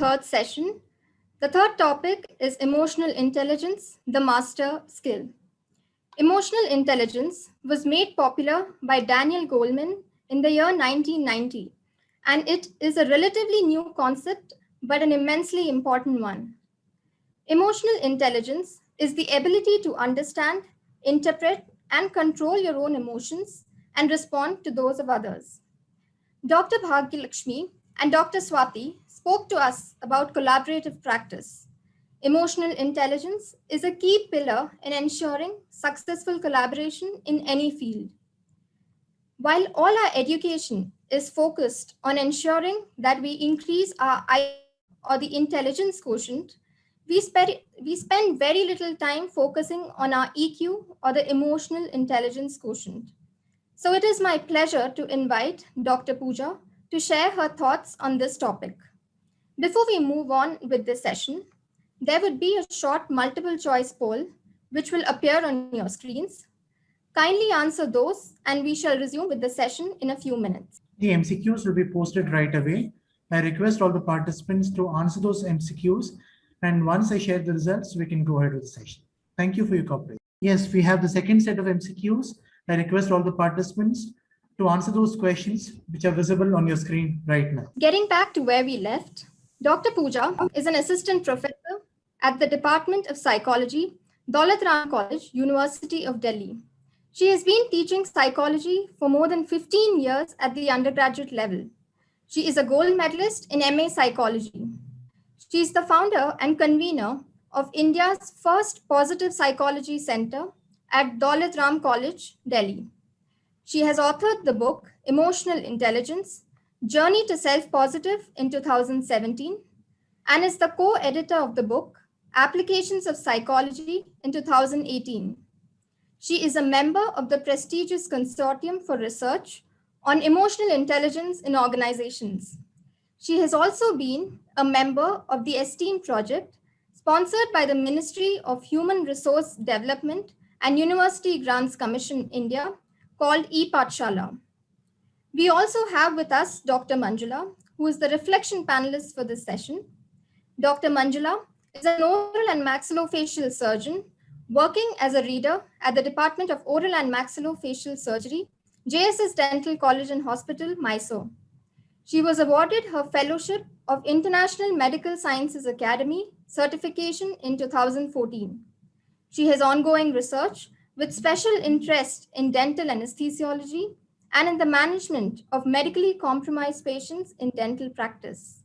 third session. The third topic is emotional intelligence, the master skill. Emotional intelligence was made popular by Daniel Goleman in the year 1990, and it is a relatively new concept but an immensely important one. Emotional intelligence is the ability to understand, interpret, and control your own emotions and respond to those of others. Dr. Bhagyalakshmi and Dr. Swati spoke to us about collaborative practice. Emotional intelligence is a key pillar in ensuring successful collaboration in any field. While all our education is focused on ensuring that we increase our IQ or the intelligence quotient, we spend very little time focusing on our EQ or the emotional intelligence quotient. So it is my pleasure to invite Dr. Pooja to share her thoughts on this topic. Before we move on with this session, there would be a short multiple choice poll which will appear on your screens. Kindly answer those and we shall resume with the session in a few minutes. The MCQs will be posted right away. I request all the participants to answer those MCQs, and once I share the results, we can go ahead with the session. Thank you for your cooperation. Yes, we have the second set of MCQs. I request all the participants to answer those questions which are visible on your screen right now. Getting back to where we left, Dr. Pooja is an assistant professor at the Department of Psychology, Daulat Ram College, University of Delhi. She has been teaching psychology for more than 15 years at the undergraduate level. She is a gold medalist in MA Psychology. She is the founder and convener of India's first positive psychology center at Daulat Ram College, Delhi. She has authored the book Emotional Intelligence, Journey to Self-Positive in 2017, and is the co-editor of the book Applications of Psychology in 2018. She is a member of the prestigious Consortium for Research on Emotional Intelligence in Organizations. She has also been a member of the ESTEAM project, sponsored by the Ministry of Human Resource Development and University Grants Commission India, called ePathshala. We also have with us Dr. Manjula, who is the reflection panelist for this session. Dr. Manjula is an oral and maxillofacial surgeon working as a reader at the Department of Oral and Maxillofacial Surgery, JSS Dental College and Hospital, Mysore. She was awarded her Fellowship of International Medical Sciences Academy certification in 2014. She has ongoing research with special interest in dental anesthesiology and in the management of medically compromised patients in dental practice.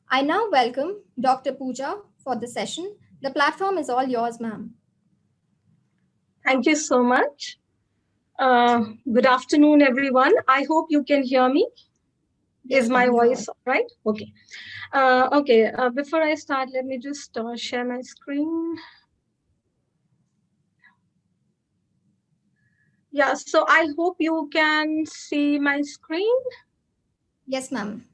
I now welcome Dr. Pooja for the session. The platform is all yours, ma'am. Thank you so much. Good afternoon, everyone. I hope you can hear me. Is my voice right? Okay. Before I start, let me just share my screen. Yeah, so I hope you can see my screen. Yes, ma'am.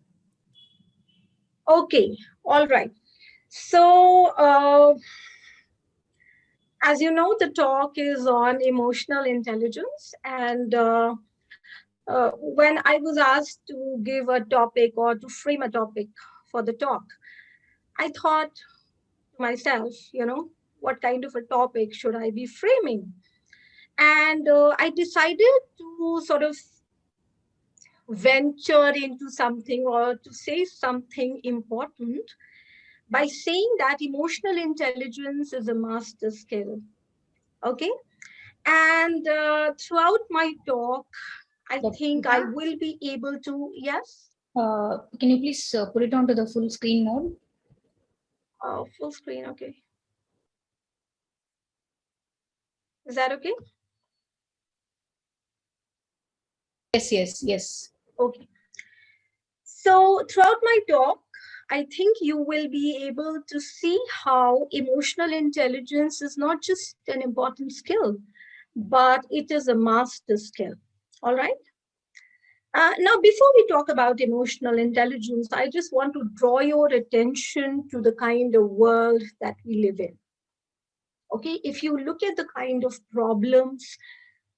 Okay, all right. So, as you know, the talk is on emotional intelligence. And when I was asked to give a topic or to frame a topic for the talk, I thought to myself, what kind of a topic should I be framing? And I decided to sort of venture into something or to say something important by saying that emotional intelligence is a master skill. Okay. And throughout my talk, I think I will be able to, yes? Can you please put it onto the full screen mode? Full screen, okay. Is that okay? Yes. Okay. So throughout my talk, I think you will be able to see how emotional intelligence is not just an important skill, but it is a master skill. All right. Now, before we talk about emotional intelligence, I just want to draw your attention to the kind of world that we live in. Okay, if you look at the kind of problems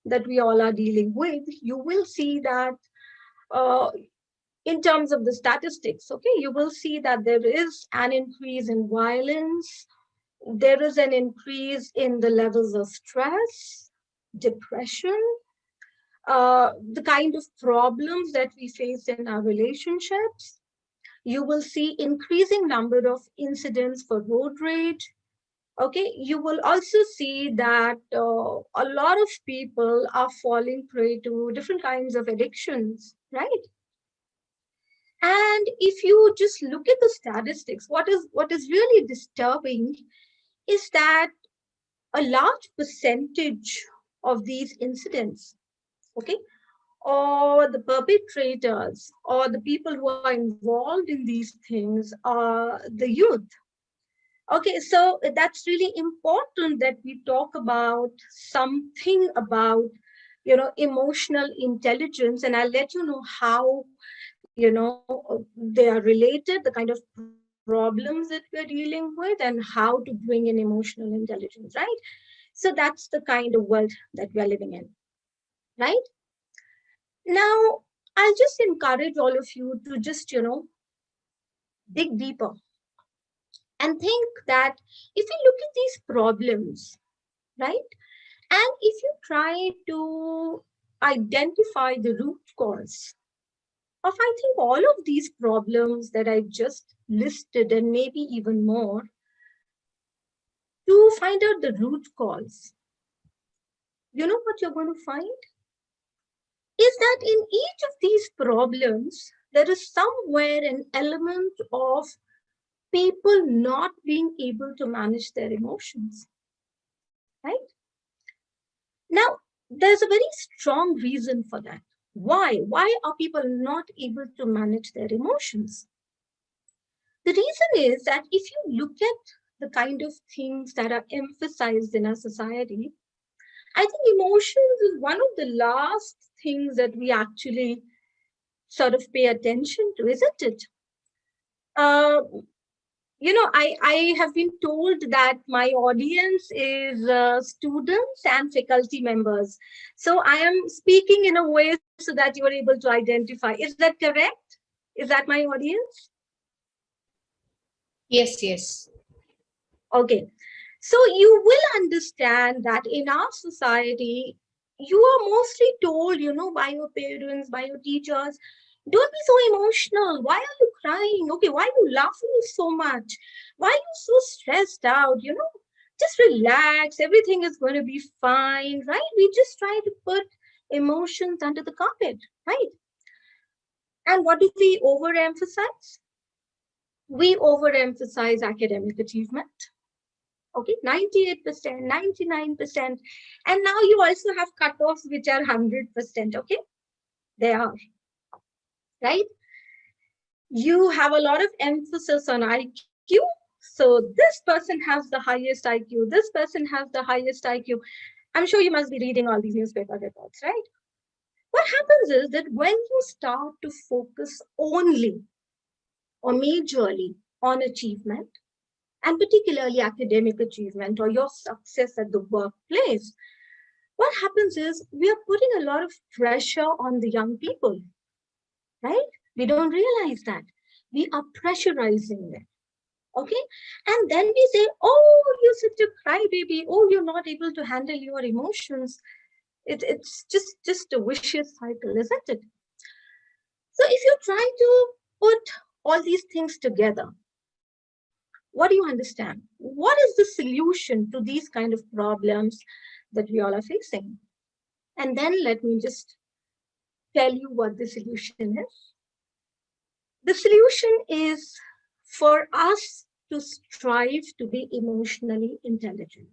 that we all are dealing with, you will see that in terms of the statistics, okay, you will see that there is an increase in violence, there is an increase in the levels of stress, depression, the kind of problems that we face in our relationships. You will see increasing number of incidents for road rage. Okay, you will also see that a lot of people are falling prey to different kinds of addictions, right? And if you just look at the statistics, what is really disturbing is that a large percentage of these incidents, okay, or the perpetrators or the people who are involved in these things are the youth. Okay, so that's really important that we talk about something about, emotional intelligence, and I'll let you know how, they are related, the kind of problems that we're dealing with, and how to bring in emotional intelligence, right? So that's the kind of world that we are living in, right? Now, I'll just encourage all of you to just, dig deeper and think that if you look at these problems, right, and if you try to identify the root cause of, I think, all of these problems that I just listed and maybe even more, to find out the root cause, you know what you're going to find? Is that in each of these problems, there is somewhere an element of people not being able to manage their emotions, right? Now, there's a very strong reason for that. Why? Why are people not able to manage their emotions? The reason is that if you look at the kind of things that are emphasized in our society, I think emotions is one of the last things that we actually sort of pay attention to, isn't it? Uh, I have been told that my audience is students and faculty members. So I am speaking in a way so that you are able to identify. Is that correct? Is that my audience? Yes, yes. Okay. So you will understand that in our society, you are mostly told, by your parents, by your teachers, don't be so emotional. Why are you crying? Okay, why are you laughing so much? Why are you so stressed out? Just relax. Everything is going to be fine, right? We just try to put emotions under the carpet, right? And what do we overemphasize? We overemphasize academic achievement. Okay, 98%, 99%. And now you also have cutoffs which are 100%. Okay, they are, right? You have a lot of emphasis on IQ. So this person has the highest IQ. This person has the highest IQ. I'm sure you must be reading all these newspaper reports, right? What happens is that when you start to focus only or majorly on achievement, and particularly academic achievement or your success at the workplace, what happens is we are putting a lot of pressure on the young people, right? We don't realize that. We are pressurizing them. Okay. And then we say, oh, you're such a crybaby. Oh, you're not able to handle your emotions. It's just a vicious cycle, isn't it? So if you try to put all these things together, what do you understand? What is the solution to these kind of problems that we all are facing? And then let me just tell you what the solution is. The solution is for us to strive to be emotionally intelligent.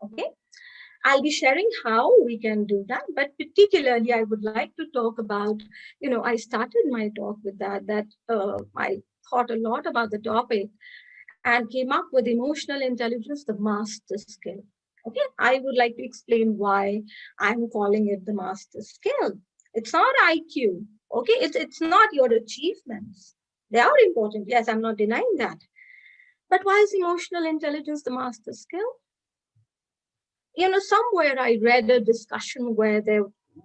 Okay. I'll be sharing how we can do that, but particularly I would like to talk about, I started my talk with that I thought a lot about the topic and came up with emotional intelligence, the master skill. Okay, I would like to explain why I'm calling it the master skill. It's not IQ. Okay, it's not your achievements. They are important. Yes, I'm not denying that. But why is emotional intelligence the master skill? Somewhere I read a discussion where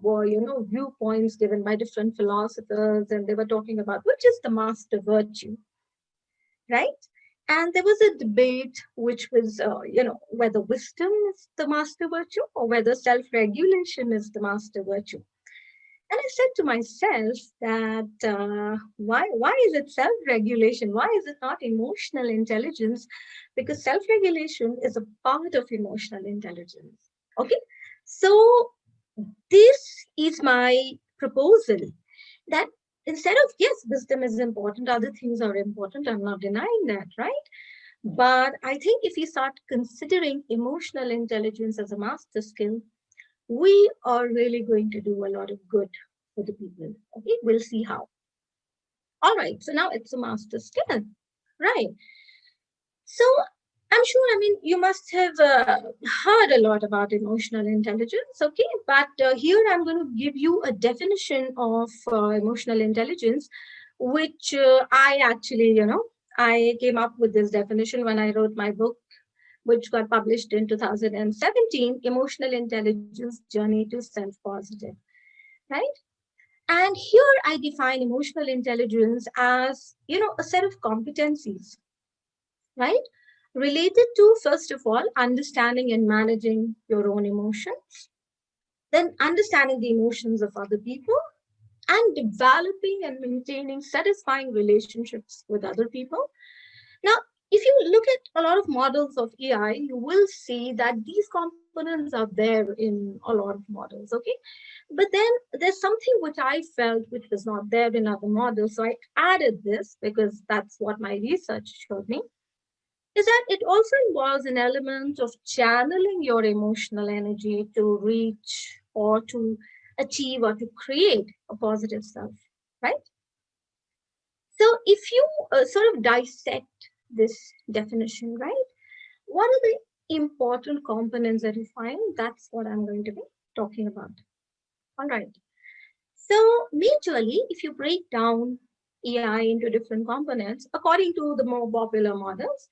were, viewpoints given by different philosophers, and they were talking about which is the master virtue, right? And there was a debate which was, whether wisdom is the master virtue or whether self-regulation is the master virtue. And I said to myself that why is it self-regulation? Why is it not emotional intelligence? Because self-regulation is a part of emotional intelligence. Okay, so this is my proposal, that instead of, yes, wisdom is important, other things are important. I'm not denying that, right? But I think if we start considering emotional intelligence as a master skill, we are really going to do a lot of good for the people. Okay, we'll see how. All right, so now it's a master skill, right? So I'm sure, you must have heard a lot about emotional intelligence, okay? But here I'm going to give you a definition of emotional intelligence, which I actually, I came up with this definition when I wrote my book, which got published in 2017, Emotional Intelligence Journey to Self-Positive, right? And here I define emotional intelligence as, a set of competencies, right? Related to, first of all, understanding and managing your own emotions, then understanding the emotions of other people, and developing and maintaining satisfying relationships with other people. Now, if you look at a lot of models of AI, you will see that these components are there in a lot of models, okay? But then there's something which I felt which was not there in other models. So I added this because that's what my research showed me, is that it also involves an element of channeling your emotional energy to reach or to achieve or to create a positive self, right? So if you sort of dissect this definition, right, what are the important components that you find? That's what I'm going to be talking about. All right. So majorly, if you break down AI into different components, according to the more popular models,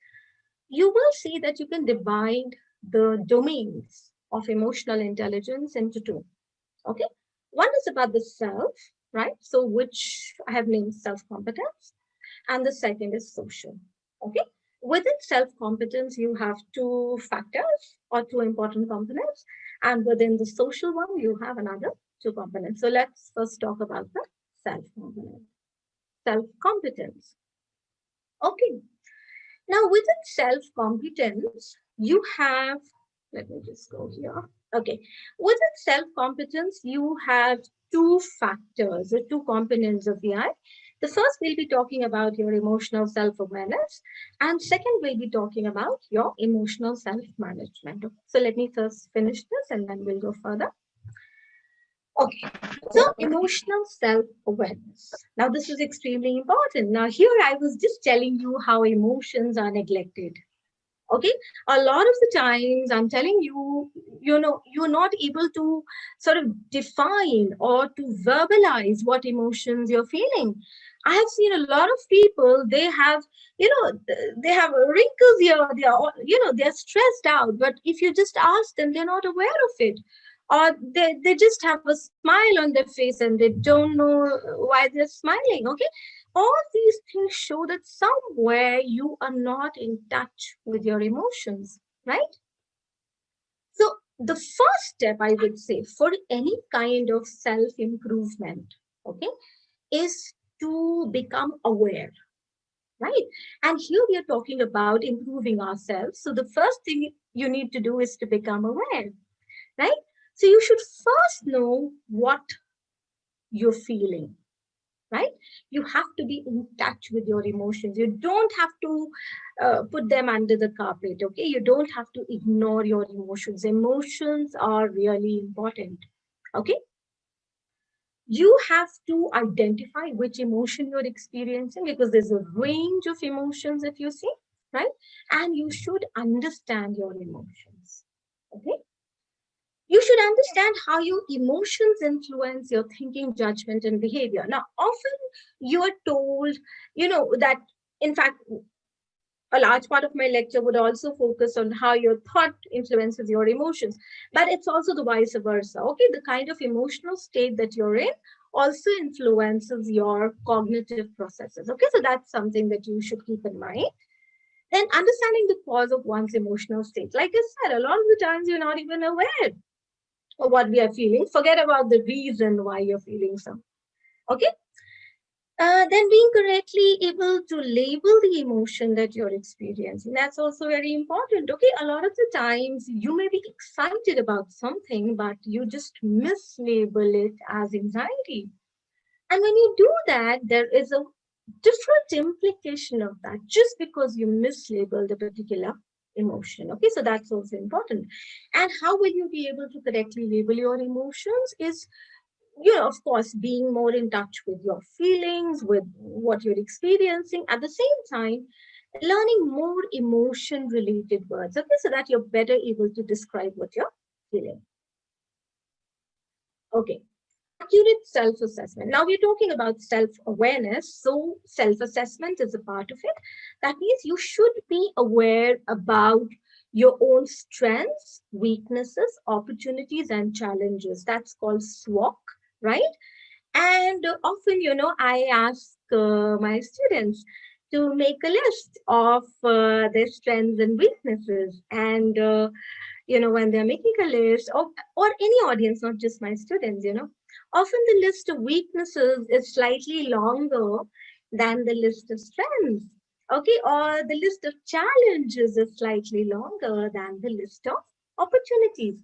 you will see that you can divide the domains of emotional intelligence into two. Okay. One is about the self, right? So which I have named self-competence, and the second is social. Okay. Within self-competence, you have two factors or two important components, and within the social one, you have another two components. So let's first talk about the self component, self-competence. Okay. Now, within self-competence, you have, let me just go here. Okay. Within self-competence, you have two factors or two components of the I. The first, we'll be talking about your emotional self-awareness, and second, we'll be talking about your emotional self-management. So let me first finish this and then we'll go further. Okay, so emotional self-awareness. Now, this is extremely important. Now, here I was just telling you how emotions are neglected. Okay, a lot of the times I'm telling you, you're not able to sort of define or to verbalize what emotions you're feeling. I have seen a lot of people, they have, they have wrinkles here, they are, they're stressed out, but if you just ask them, they're not aware of it. Or they just have a smile on their face and they don't know why they're smiling. Okay, all these things show that somewhere you are not in touch with your emotions, right? So the first step, I would say, for any kind of self-improvement, okay, is to become aware, right? And here we are talking about improving ourselves. So the first thing you need to do is to become aware, right? So you should first know what you're feeling, right? You have to be in touch with your emotions. You don't have to put them under the carpet, okay? You don't have to ignore your emotions. Emotions are really important, okay? You have to identify which emotion you're experiencing, because there's a range of emotions, if you see, right? And you should understand your emotions, okay? You should understand how your emotions influence your thinking, judgment, and behavior. Now, often you are told, that, in fact, a large part of my lecture would also focus on how your thought influences your emotions, but it's also the vice versa. Okay, the kind of emotional state that you're in also influences your cognitive processes. Okay, so that's something that you should keep in mind. Then understanding the cause of one's emotional state. Like I said, a lot of the times you're not even aware of what we are feeling. Forget about the reason why you're feeling so. Okay, then being correctly able to label the emotion that you're experiencing, that's also very important. Okay, a lot of the times you may be excited about something, but you just mislabel it as anxiety. And when you do that, there is a different implication of that just because you mislabeled a particular emotion. Okay, so that's also important. And how will you be able to correctly label your emotions is, of course, being more in touch with your feelings, with what you're experiencing. At the same time, learning more emotion related words, okay, so that you're better able to describe what you're feeling. Okay, accurate self assessment. Now we're talking about self awareness, so self assessment is a part of it. That means you should be aware about your own strengths, weaknesses, opportunities, and challenges. That's called SWOT, right? And often, I ask my students to make a list of their strengths and weaknesses. And, when they're making a list, or any audience, not just my students, often the list of weaknesses is slightly longer than the list of strengths. Okay, or the list of challenges is slightly longer than the list of opportunities.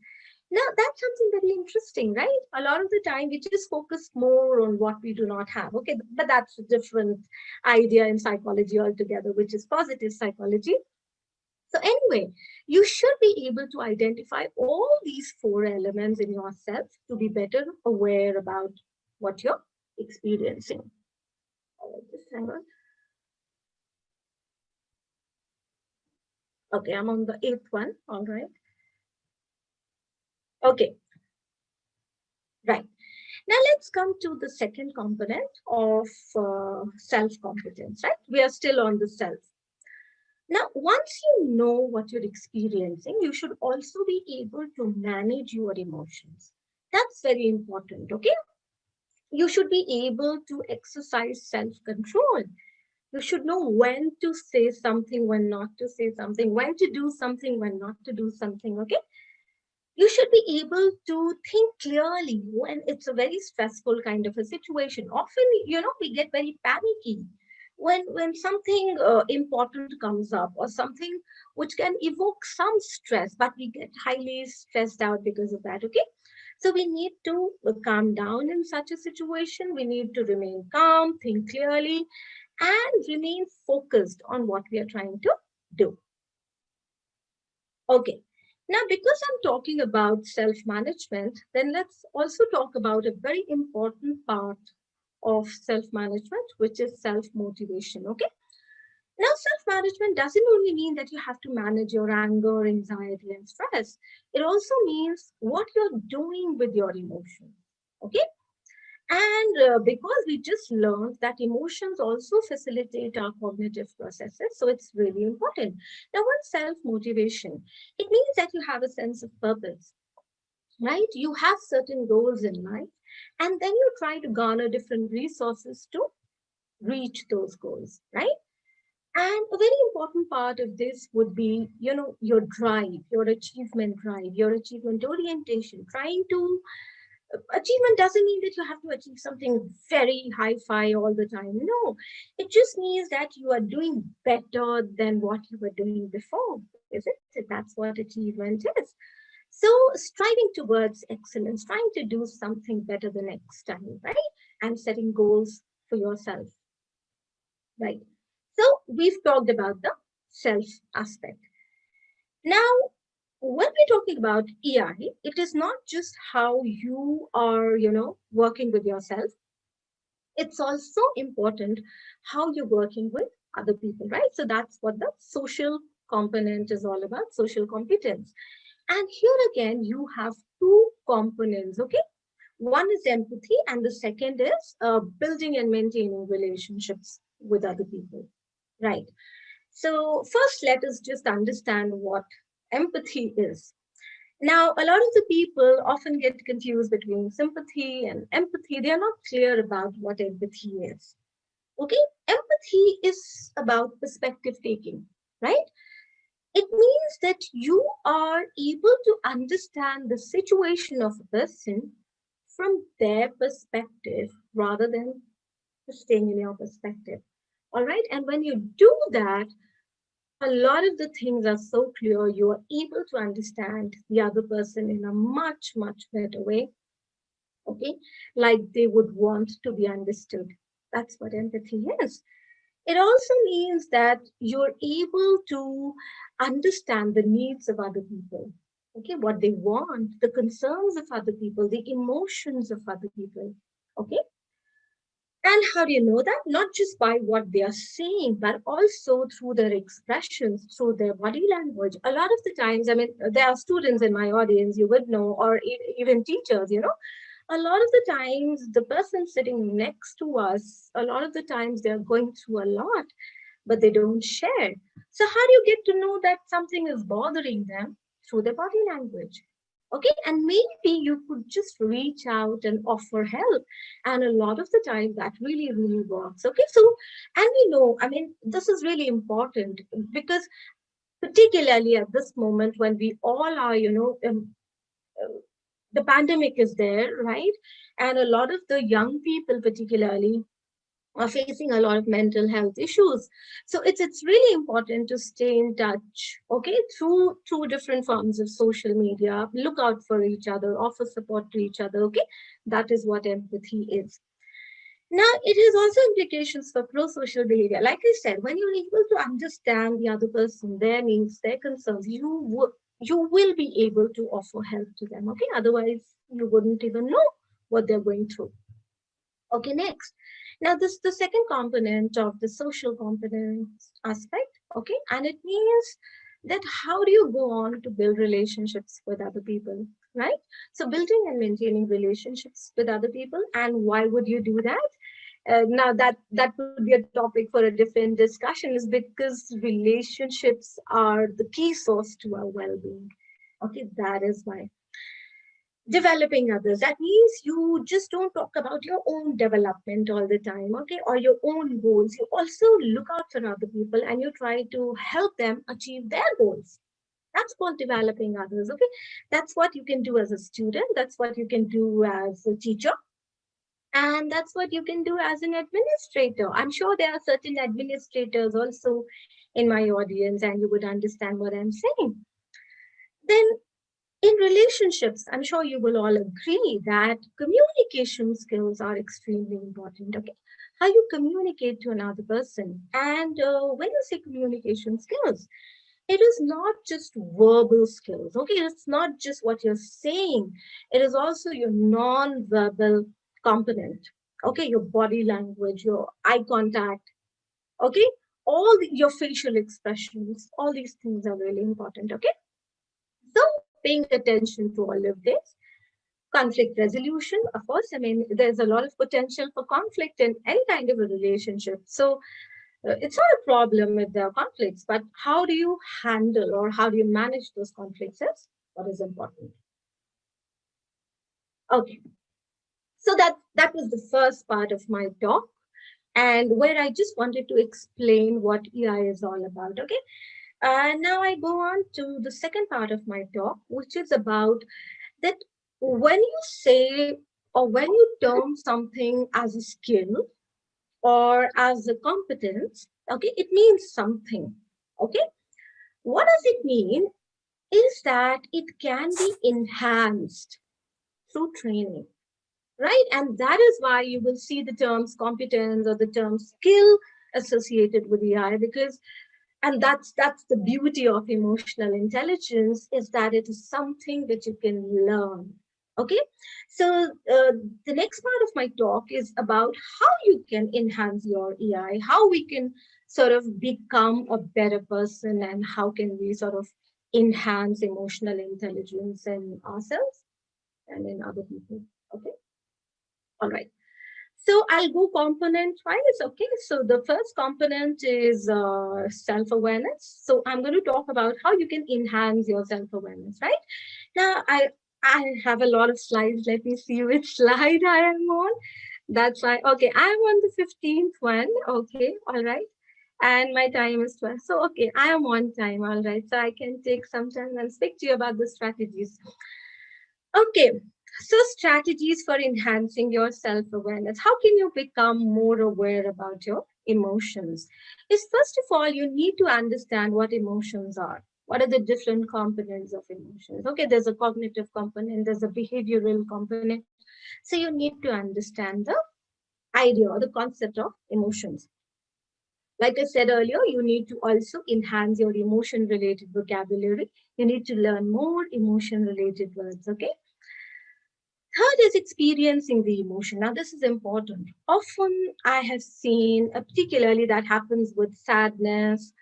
Now, that's something very interesting, right? A lot of the time, we just focus more on what we do not have. Okay, but that's a different idea in psychology altogether, which is positive psychology. So, anyway, you should be able to identify all these four elements in yourself to be better aware about what you're experiencing. All right, just hang on. Okay, I'm on the eighth one. All right. Okay, right. Now let's come to the second component of self-competence, right? We are still on the self. Now, once you know what you're experiencing, you should also be able to manage your emotions. That's very important, okay? You should be able to exercise self-control. You should know when to say something, when not to say something, when to do something, when not to do something, okay? You should be able to think clearly when it's a very stressful kind of a situation. Often, we get very panicky when something important comes up, or something which can evoke some stress, but we get highly stressed out because of that. Okay, so we need to calm down in such a situation. We need to remain calm, think clearly, and remain focused on what we are trying to do. Okay. Now, because I'm talking about self-management, then let's also talk about a very important part of self-management, which is self-motivation. Okay. Now, self-management doesn't only mean that you have to manage your anger, anxiety, and stress. It also means what you're doing with your emotions. Okay. And because we just learned that emotions also facilitate our cognitive processes, so it's really important. Now, what's self-motivation? It means that you have a sense of purpose, right? You have certain goals in life, and then you try to garner different resources to reach those goals, right? And a very important part of this would be, your drive, your achievement drive, your achievement orientation, trying to achievement doesn't mean that you have to achieve something very high-fi all the time. No, it just means that you are doing better than what you were doing before, isn't it? That's what achievement is. So striving towards excellence, trying to do something better the next time, right? And setting goals for yourself, right? So we've talked about the self aspect. Now, when we're talking about EI, it is not just how you are, working with yourself. It's also important how you're working with other people, right? So that's what the social component is all about, social competence. And here again, you have two components, okay? One is empathy, and the second is building and maintaining relationships with other people, right? So first, let us just understand what empathy is. Now, a lot of the people often get confused between sympathy and empathy. They are not clear about what empathy is. Okay, empathy is about perspective taking, right? It means that you are able to understand the situation of a person from their perspective rather than staying in your perspective. All right, and when you do that, a lot of the things are so clear, you are able to understand the other person in a much, much better way. Okay, like they would want to be understood. That's what empathy is. It also means that you're able to understand the needs of other people, okay, what they want, the concerns of other people, the emotions of other people, okay. And how do you know that? Not just by what they are saying, but also through their expressions, through their body language. A lot of the times, I mean, there are students in my audience, you would know, or even teachers, you know, a lot of the times, the person sitting next to us, a lot of the times they're going through a lot, but they don't share. So, how do you get to know that something is bothering them? Through their body language. Okay, and maybe you could just reach out and offer help. And a lot of the time, that really, really works. Okay, so, and we know, I mean, this is really important because, particularly at this moment when we all are, the pandemic is there, right? And a lot of the young people, particularly, are facing a lot of mental health issues. So it's really important to stay in touch, okay, through different forms of social media. Look out for each other, offer support to each other. Okay, that is what empathy is. Now, it has also implications for pro-social behavior. Like I said, when you're able to understand the other person, their needs, their concerns, you will be able to offer help to them. Okay, otherwise you wouldn't even know what they're going through. Okay, next. Now, this the second component of the social component aspect. Okay, and it means that how do you go on to build relationships with other people, right? So, building and maintaining relationships with other people, and why would you do that? Now, that would be a topic for a different discussion, is because relationships are the key source to our well-being. Okay, that is why developing others, that means you just don't talk about your own development all the time, okay, or your own goals. You also look out for other people and you try to help them achieve their goals. That's called developing others. Okay, that's what you can do as a student, that's what you can do as a teacher, and that's what you can do as an administrator. I'm sure there are certain administrators also in my audience, and you would understand what I'm saying. Then in relationships, I'm sure you will all agree that communication skills are extremely important. Okay, how you communicate to another person, and when you say communication skills, it is not just verbal skills. Okay, it's not just what you're saying. It is also your non-verbal component. Okay, your body language, your eye contact. Okay, your facial expressions. All these things are really important. Okay, so paying attention to all of this. Conflict resolution, of course, I mean, there's a lot of potential for conflict in any kind of a relationship. So it's not a problem if there are conflicts, but how do you handle or how do you manage those conflicts is what is important. Okay, so that was the first part of my talk, and where I just wanted to explain what EI is all about. Okay, and now I go on to the second part of my talk, which is about that when you say or when you term something as a skill or as a competence, okay, it means something. Okay, what does it mean is that it can be enhanced through training, right? And that is why you will see the terms competence or the term skill associated with AI, because and that's the beauty of emotional intelligence, is that it is something that you can learn. Okay, so the next part of my talk is about how you can enhance your EI, how we can sort of become a better person, and how can we sort of enhance emotional intelligence in ourselves and in other people. Okay, all right. So I'll go component wise. Okay. So the first component is self-awareness. So I'm going to talk about how you can enhance your self-awareness, right? Now I have a lot of slides. Let me see which slide I am on. That's why. Okay. I'm on the 15th one. Okay. All right. And my time is 12. So, okay, I am on time. All right. So I can take some time and speak to you about the strategies. Okay, so strategies for enhancing your self-awareness. How can you become more aware about your emotions? Is first of all, you need to understand what emotions are. What are the different components of emotions? Okay, there's a cognitive component, there's a behavioral component. So you need to understand the idea or the concept of emotions. Like I said earlier, you need to also enhance your emotion related vocabulary. You need to learn more emotion related words. Okay. Third is experiencing the emotion. Now, this is important. Often I have seen, particularly that happens with sadness,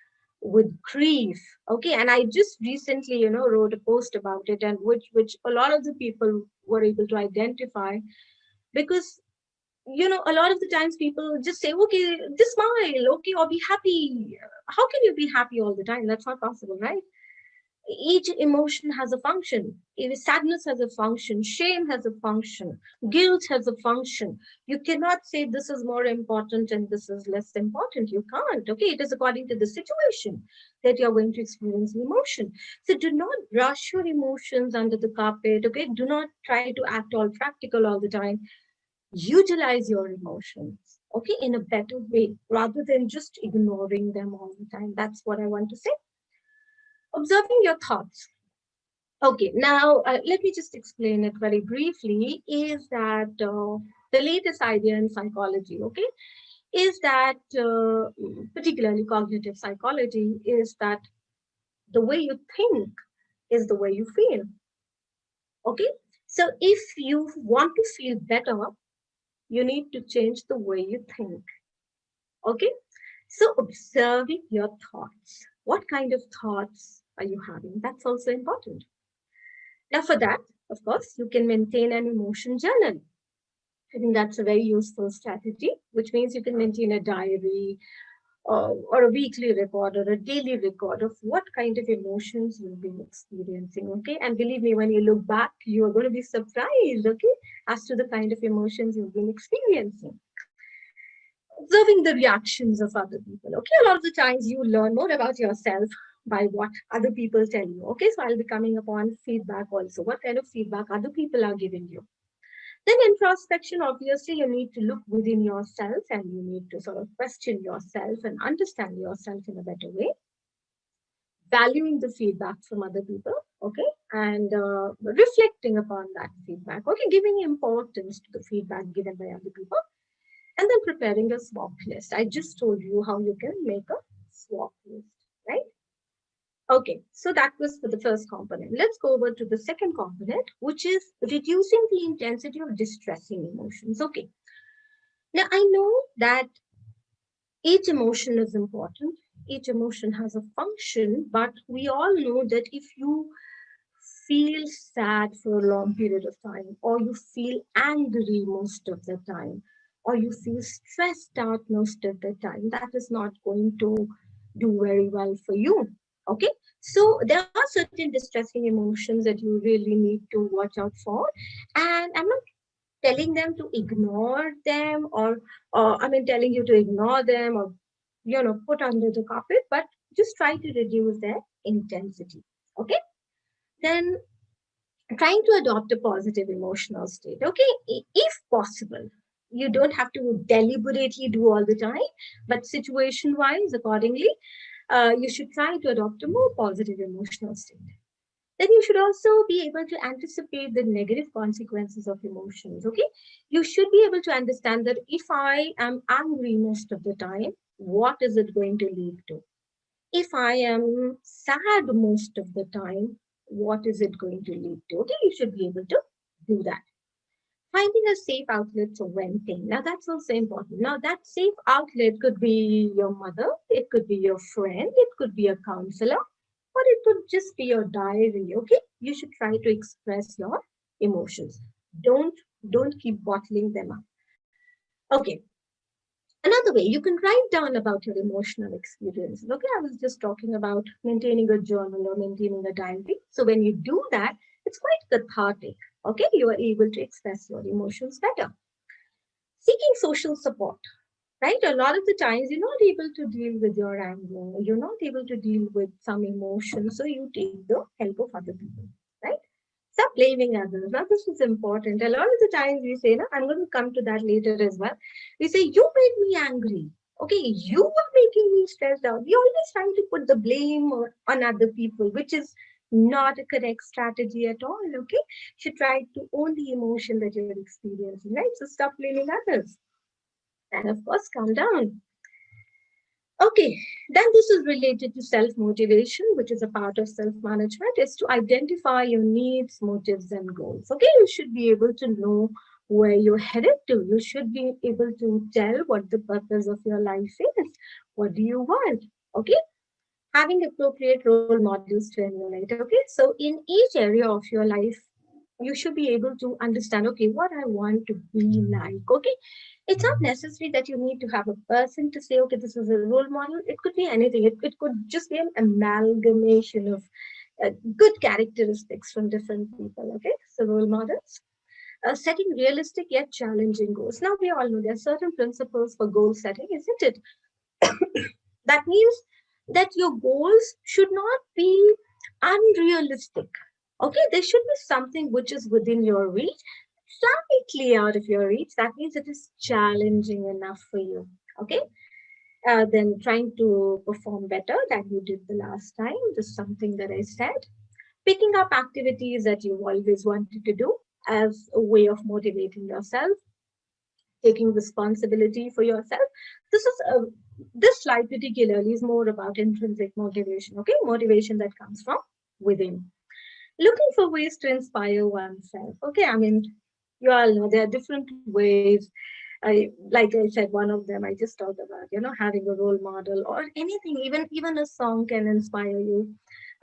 with grief. Okay. And I just recently, wrote a post about it, and which a lot of the people were able to identify, because a lot of the times people just say, okay, just smile, okay, or be happy. How can you be happy all the time? That's not possible, right? Each emotion has a function. If sadness has a function, shame has a function, guilt has a function. You cannot say this is more important and this is less important. You can't. Okay, it is according to the situation that you're going to experience the emotion. So do not brush your emotions under the carpet. Okay, do not try to act all practical all the time. Utilize your emotions, okay, in a better way rather than just ignoring them all the time. That's what I want to say. Observing your thoughts. Okay, now let me just explain it very briefly. Is that the latest idea in psychology, okay, is that particularly cognitive psychology, is that the way you think is the way you feel. Okay, so if you want to feel better, you need to change the way you think. Okay, so observing your thoughts. What kind of thoughts are you having? That's also important. Now, for that, of course, you can maintain an emotion journal. I think that's a very useful strategy, which means you can maintain a diary or a weekly record or a daily record of what kind of emotions you've been experiencing. Okay. And believe me, when you look back, you are going to be surprised, okay, as to the kind of emotions you've been experiencing. Observing the reactions of other people. Okay, a lot of the times you learn more about yourself by what other people tell you. Okay, so I'll be coming upon feedback also. What kind of feedback other people are giving you? Then introspection, obviously, you need to look within yourself and you need to sort of question yourself and understand yourself in a better way. Valuing the feedback from other people, okay, and reflecting upon that feedback, okay, giving importance to the feedback given by other people. And then preparing a swap list. I just told you how you can make a swap list, right? Okay, so that was for the first component. Let's go over to the second component, which is reducing the intensity of distressing emotions. Okay, now I know that each emotion is important. Each emotion has a function, but we all know that if you feel sad for a long period of time, or you feel angry most of the time, or you feel stressed out most of the time, that is not going to do very well for you. Okay, so there are certain distressing emotions that you really need to watch out for, and I'm not telling them to ignore them, or I mean telling you to ignore them or put under the carpet, but just try to reduce their intensity. Okay, then trying to adopt a positive emotional state. Okay, if possible, you don't have to deliberately do all the time, but situation wise, accordingly, you should try to adopt a more positive emotional state. Then you should also be able to anticipate the negative consequences of emotions. Okay, you should be able to understand that if I am angry most of the time, what is it going to lead to? If I am sad most of the time, what is it going to lead to? Okay, you should be able to do that. Finding a safe outlet for venting. Now, that's also important. Now, that safe outlet could be your mother, it could be your friend, it could be a counselor, or it could just be your diary. Okay, you should try to express your emotions. Don't keep bottling them up. Okay. Another way, you can write down about your emotional experiences. Okay, I was just talking about maintaining a journal or maintaining a diary. So when you do that, it's quite cathartic. Okay, you are able to express your emotions better. Seeking social support, right? A lot of the times you're not able to deal with your anger, you're not able to deal with some emotions, so you take the help of other people, right? Stop blaming others. Now, this is important. A lot of the times we say, no, I'm going to come to that later as well. We say, you made me angry. Okay, you were making me stressed out. We always trying to put the blame on other people, which is not a correct strategy at all. Okay, you should try to own the emotion that you're experiencing, right? So stop blaming others. And of course, calm down. Okay, then this is related to self-motivation, which is a part of self-management, is to identify your needs, motives, and goals. Okay, you should be able to know where you're headed to. You should be able to tell what the purpose of your life is. What do you want? Okay, having appropriate role models to emulate. Okay, so in each area of your life, you should be able to understand, okay, what I want to be like. Okay, it's not necessary that you need to have a person to say, okay, this is a role model. It could be anything. It could just be an amalgamation of good characteristics from different people. Okay, so role models. Setting realistic yet challenging goals. Now we all know there are certain principles for goal setting, isn't it? That means that your goals should not be unrealistic. Okay, there should be something which is within your reach, slightly out of your reach. That means it is challenging enough for you. Okay, then trying to perform better than you did the last time. This is something that I said. Picking up activities that you've always wanted to do as a way of motivating yourself, taking responsibility for yourself. This is this slide particularly is more about intrinsic motivation. Okay, motivation that comes from within. Looking for ways to inspire oneself. Okay, I mean, you all know there are different ways. Like I said, one of them I just talked about, having a role model or anything, even a song can inspire you,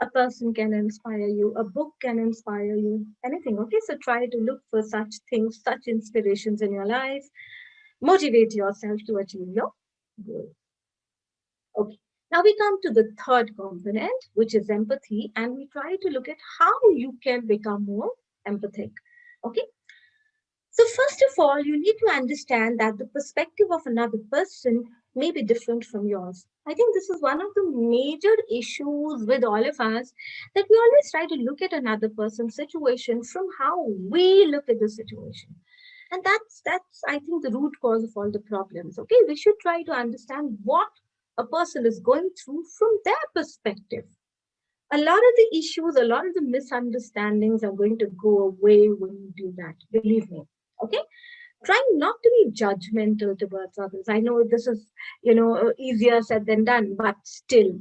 a person can inspire you, a book can inspire you, anything. Okay, so try to look for such things, such inspirations in your life. Motivate yourself to achieve your goal. Okay. Now we come to the third component, which is empathy, and we try to look at how you can become more empathic. Okay. So first of all, you need to understand that the perspective of another person may be different from yours. I think this is one of the major issues with all of us, that we always try to look at another person's situation from how we look at the situation. And that's I think the root cause of all the problems. Okay, we should try to understand what a person is going through from their perspective. A lot of the issues, a lot of the misunderstandings are going to go away when you do that, believe me. Okay, trying not to be judgmental towards others. I know this is, easier said than done, but still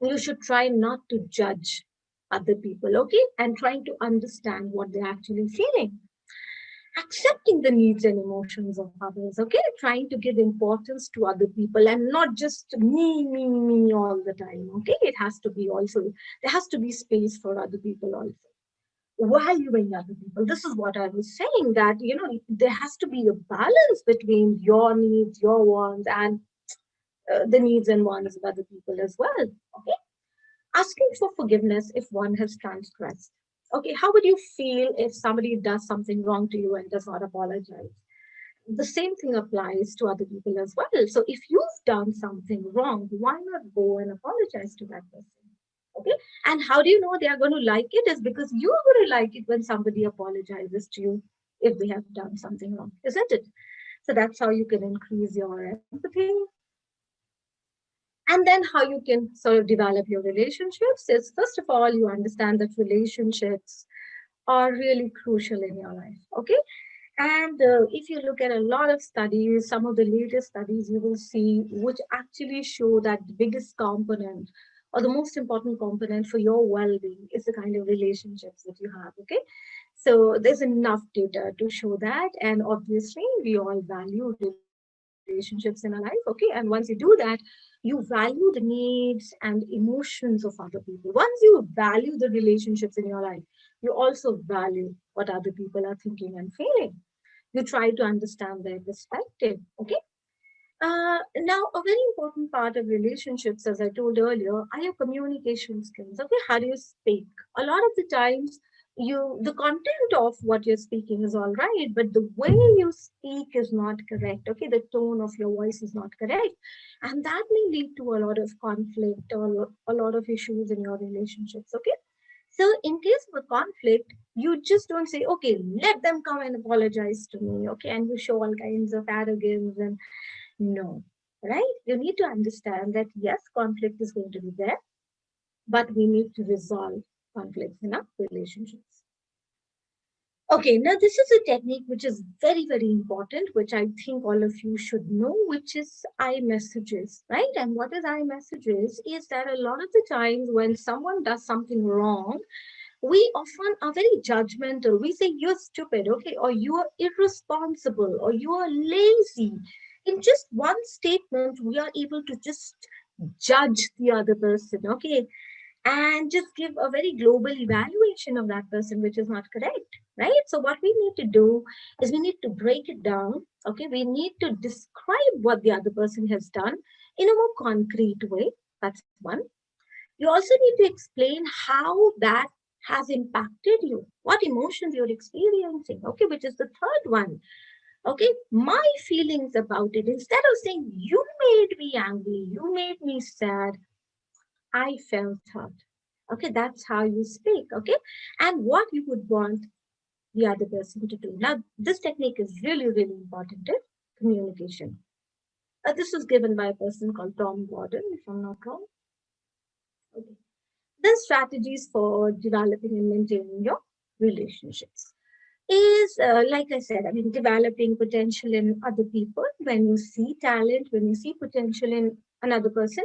you should try not to judge other people. Okay, and trying to understand what they're actually feeling. Accepting the needs and emotions of others. Okay, trying to give importance to other people and not just me all the time. Okay, it has to be also, there has to be space for other people also. Valuing other people, this is what I was saying, that there has to be a balance between your needs, your wants, and the needs and wants of other people as well. Okay, asking for forgiveness if one has transgressed. Okay, how would you feel if somebody does something wrong to you and does not apologize? The same thing applies to other people as well. So if you've done something wrong, why not go and apologize to that person? Okay, and how do you know they are going to like it? Is because you're going to like it when somebody apologizes to you if they have done something wrong, isn't it? So that's how you can increase your empathy. And then how you can sort of develop your relationships is, first of all, you understand that relationships are really crucial in your life. Okay, and if you look at a lot of studies, some of the latest studies you will see, which actually show that the biggest component or the most important component for your well-being is the kind of relationships that you have. Okay, so there's enough data to show that, and obviously we all value relationships in our life. Okay, and once you do that, you value the needs and emotions of other people. Once you value the relationships in your life, you also value what other people are thinking and feeling. You try to understand their perspective. Okay. Now, a very important part of relationships, as I told earlier, are your communication skills. Okay, how do you speak? A lot of the times, the content of what you're speaking is all right, but the way you speak is not correct. Okay, the tone of your voice is not correct, and that may lead to a lot of conflict or a lot of issues in your relationships. Okay, so in case of a conflict, you just don't say, okay, let them come and apologize to me. Okay, and you show all kinds of arrogance and no, right? You need to understand that yes, conflict is going to be there, but we need to resolve conflicts in our relationships. Okay, now this is a technique which is very, very important, which I think all of you should know, which is I messages, right? And what is I messages is that a lot of the times when someone does something wrong, we often are very judgmental. We say you're stupid, okay, or you are irresponsible, or you are lazy. In just one statement, we are able to just judge the other person, okay, and just give a very global evaluation of that person, which is not correct, right? So what we need to do is we need to break it down, okay? We need to describe what the other person has done in a more concrete way. That's one. You also need to explain how that has impacted you, what emotions you're experiencing, okay, which is the third one. Okay, my feelings about it. Instead of saying, you made me angry, you made me sad, I felt hurt. Okay, that's how you speak, okay, and what you would want the other person to do. Now, this technique is really, really important in communication. This was given by a person called Tom Gordon, if I'm not wrong. Okay. The strategies for developing and maintaining your relationships is, like I said, I mean, developing potential in other people. When you see talent, when you see potential in another person,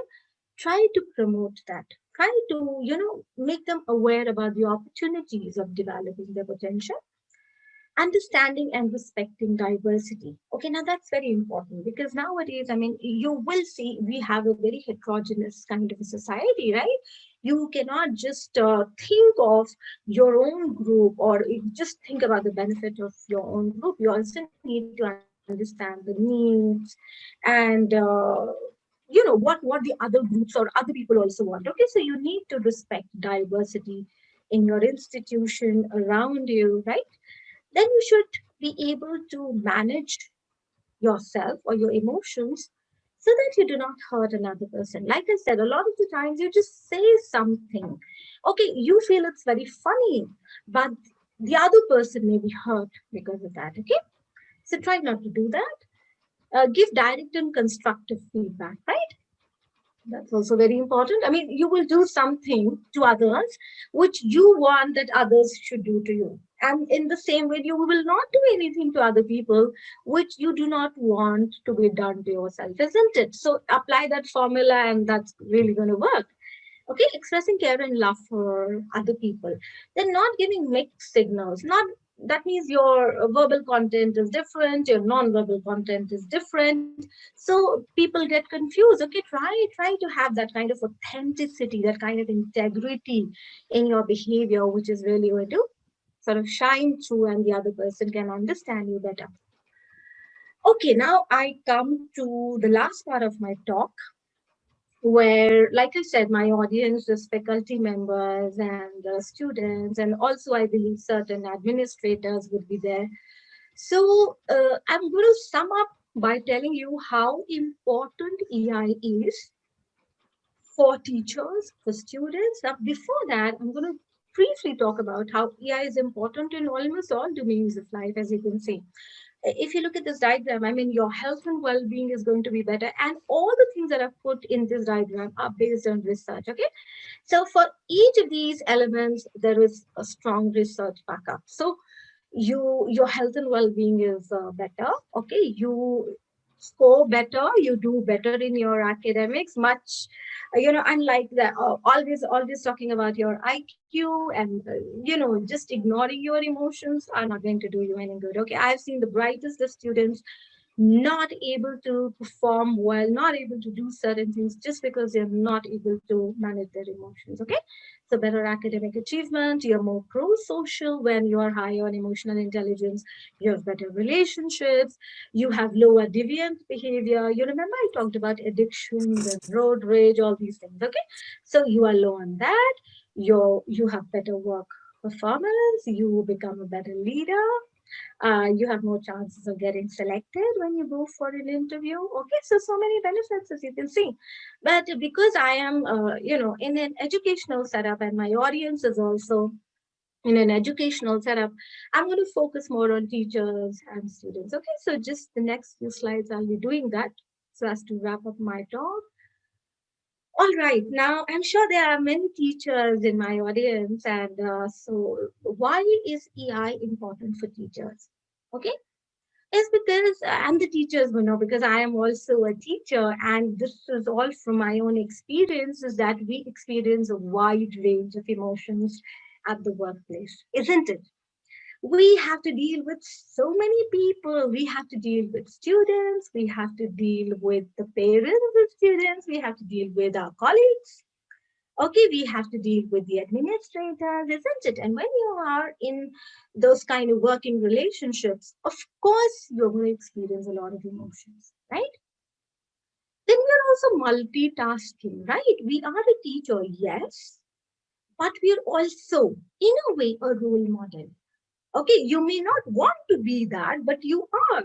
try to promote that. Try to, make them aware about the opportunities of developing their potential. Understanding and respecting diversity. Okay, now that's very important because nowadays, I mean, you will see we have a very heterogeneous kind of a society, right? You cannot just think of your own group or just think about the benefit of your own group. You also need to understand the needs and what the other groups or other people also want. Okay, so you need to respect diversity in your institution around you, right? Then you should be able to manage yourself or your emotions so that you do not hurt another person. Like I said, a lot of the times you just say something. Okay, you feel it's very funny, but the other person may be hurt because of that. Okay, so try not to do that. Give direct and constructive feedback, right? That's also very important. I mean, you will do something to others which you want that others should do to you. And in the same way, you will not do anything to other people which you do not want to be done to yourself, isn't it? So apply that formula and that's really going to work. Okay, expressing care and love for other people. Then not giving mixed signals. Not that means your verbal content is different, your non-verbal content is different. So people get confused. Okay, try to have that kind of authenticity, that kind of integrity in your behavior, which is really going to sort of shine through and the other person can understand you better. Okay, now I come to the last part of my talk, where, like I said, my audience is faculty members and students, and also I believe certain administrators would be there. So I'm going to sum up by telling you how important EI is for teachers, for students. Now, before that, I'm going to briefly talk about how EI is important in almost all domains of life, as you can see. If you look at this diagram, I mean, your health and well-being is going to be better. And all the things that I've put in this diagram are based on research, okay? So for each of these elements, there is a strong research backup. So your health and well-being is better, okay? You score better, you do better in your academics, much, unlike that, always talking about your IQ and, just ignoring your emotions are not going to do you any good, okay? I've seen the brightest of students not able to perform well, not able to do certain things just because they're not able to manage their emotions. Okay, so better academic achievement, you're more pro-social when you are high on emotional intelligence, you have better relationships, you have lower deviant behavior. You remember I talked about addictions and road rage, all these things. Okay, so you are low on that, you have better work performance, you become a better leader, you have more chances of getting selected when you go for an interview. Okay, so many benefits as you can see. But because I am, in an educational setup and my audience is also in an educational setup, I'm going to focus more on teachers and students. Okay, so just the next few slides, I'll be doing that so as to wrap up my talk. All right, now I'm sure there are many teachers in my audience, and so why is EI important for teachers? Okay, is because, and the teachers will know, because I am also a teacher, and this is all from my own experience, is that we experience a wide range of emotions at the workplace, isn't it? We have to deal with so many people. We have to deal with students, we have to deal with the parents of students, we have to deal with our colleagues. Okay, we have to deal with the administrators, isn't it? And when you are in those kind of working relationships, of course, you're going to experience a lot of emotions, right? Then we're also multitasking, right? We are a teacher, yes, but we're also, in a way, a role model. Okay, you may not want to be that, but you are,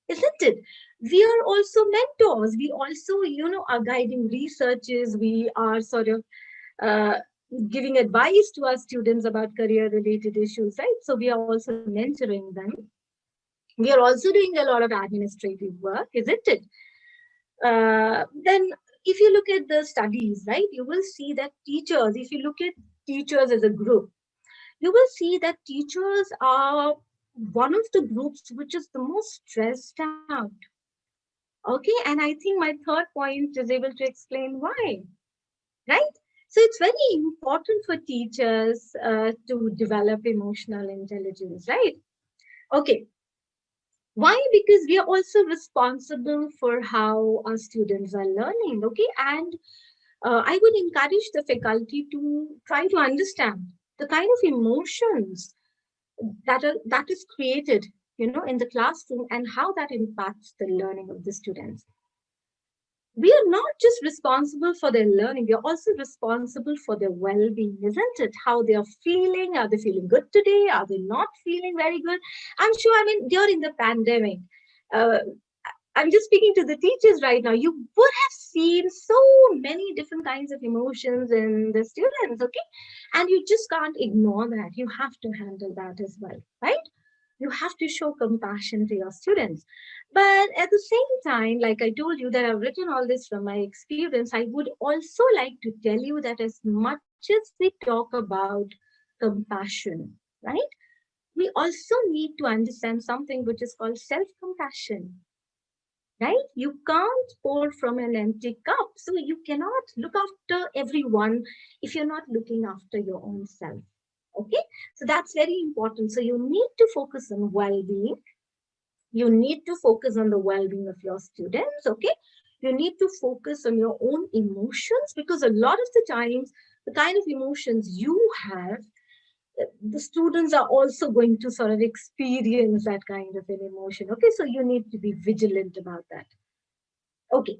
isn't it? We are also mentors. We also, are guiding researches. We are sort of uh, giving advice to our students about career related issues, right? So we are also mentoring them. We are also doing a lot of administrative work, isn't it? Then if you look at the studies, right, you will see that teachers, if you look at teachers as a group, you will see that teachers are one of the groups which is the most stressed out. Okay, and I think my third point is able to explain why, right? So it's very important for teachers to develop emotional intelligence, right? Okay, why? Because we are also responsible for how our students are learning, okay? And I would encourage the faculty to try to understand the kind of emotions that is created, in the classroom, and how that impacts the learning of the students. We are not just responsible for their learning, we are also responsible for their well-being, isn't it? How they are feeling, are they feeling good today, are they not feeling very good? I'm sure, I mean, during the pandemic, uh, I'm just speaking to the teachers right now, you would have seen so many different kinds of emotions in the students, okay? And you just can't ignore that, you have to handle that as well, right? You have to show compassion to your students. But at the same time, like I told you that I've written all this from my experience, I would also like to tell you that as much as we talk about compassion, right? We also need to understand something which is called self-compassion, right? You can't pour from an empty cup. So you cannot look after everyone if you're not looking after your own self. Okay, so that's very important. So you need to focus on well-being. You need to focus on the well-being of your students. Okay, you need to focus on your own emotions, because a lot of the times the kind of emotions you have, the students are also going to sort of experience that kind of an emotion. Okay, so you need to be vigilant about that. Okay,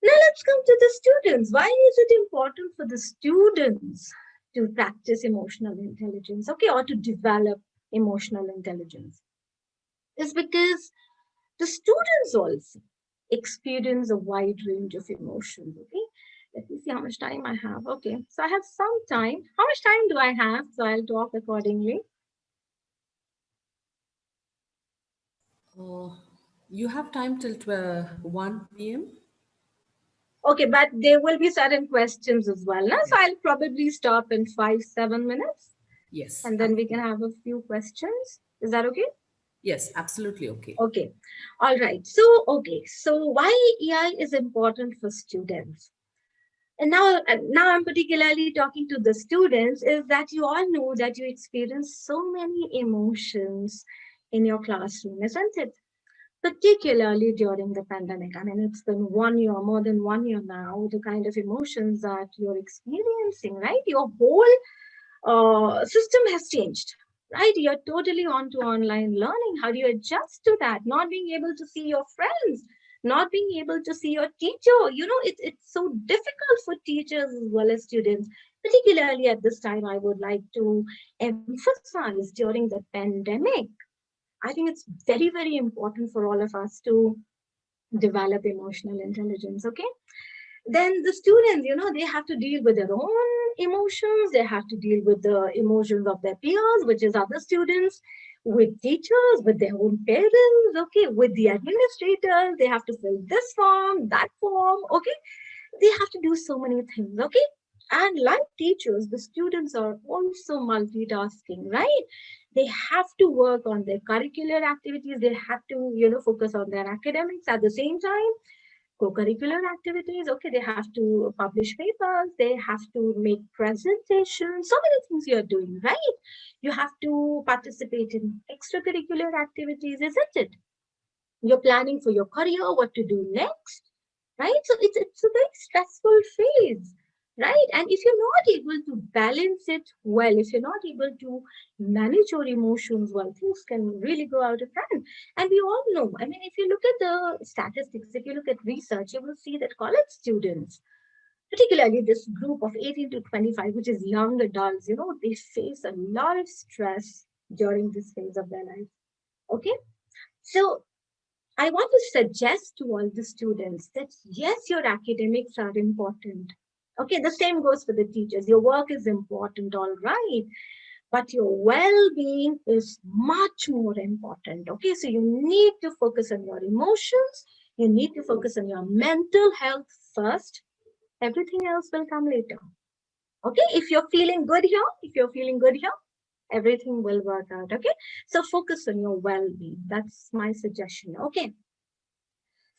now let's come to the students. Why is it important for the students to practice emotional intelligence, okay, or to develop emotional intelligence? Is because the students also experience a wide range of emotions, okay? Let me see how much time I have. Okay, so I have some time. How much time do I have? So I'll talk accordingly. Uh, you have time till 1 p.m. Okay, but there will be certain questions as well. No? So I'll probably stop in 5-7 minutes, Yes. and then we can have a few questions. Is that okay? Yes, absolutely okay. Okay. All right. So, okay. So why EI is important for students? And now I'm particularly talking to the students, is that you all know that you experience so many emotions in your classroom, isn't it? particularly during the pandemic. I mean, it's been 1 year, more than 1 year now, the kind of emotions that you're experiencing, right? Your whole system has changed, right? You're totally on to online learning. How do you adjust to that? Not being able to see your friends, not being able to see your teacher. It's so difficult for teachers as well as students. Particularly at this time, I would like to emphasize during the pandemic, I think it's very, very important for all of us to develop emotional intelligence. Okay. Then the students, they have to deal with their own emotions. They have to deal with the emotions of their peers, which is other students, with teachers, with their own parents, okay, with the administrators. They have to fill this form, that form, okay. They have to do so many things, okay. And like teachers, the students are also multitasking, right? They have to work on their curricular activities. They have to, focus on their academics at the same time. Co-curricular activities, okay, they have to publish papers, they have to make presentations, so many things you're doing, right? You have to participate in extracurricular activities, isn't it? You're planning for your career, what to do next, right? So it's a very stressful phase, right? And if you're not able to balance it well, if you're not able to manage your emotions well, things can really go out of hand. And we all know, I mean, if you look at the statistics, if you look at research, you will see that college students, particularly this group of 18 to 25, which is young adults, they face a lot of stress during this phase of their life. Okay. So I want to suggest to all the students that yes, your academics are important. Okay, the same goes for the teachers. Your work is important, all right, but your well-being is much more important. Okay, so you need to focus on your emotions. You need to focus on your mental health first. Everything else will come later. Okay, if you're feeling good here, everything will work out. Okay, so focus on your well-being. That's my suggestion. Okay.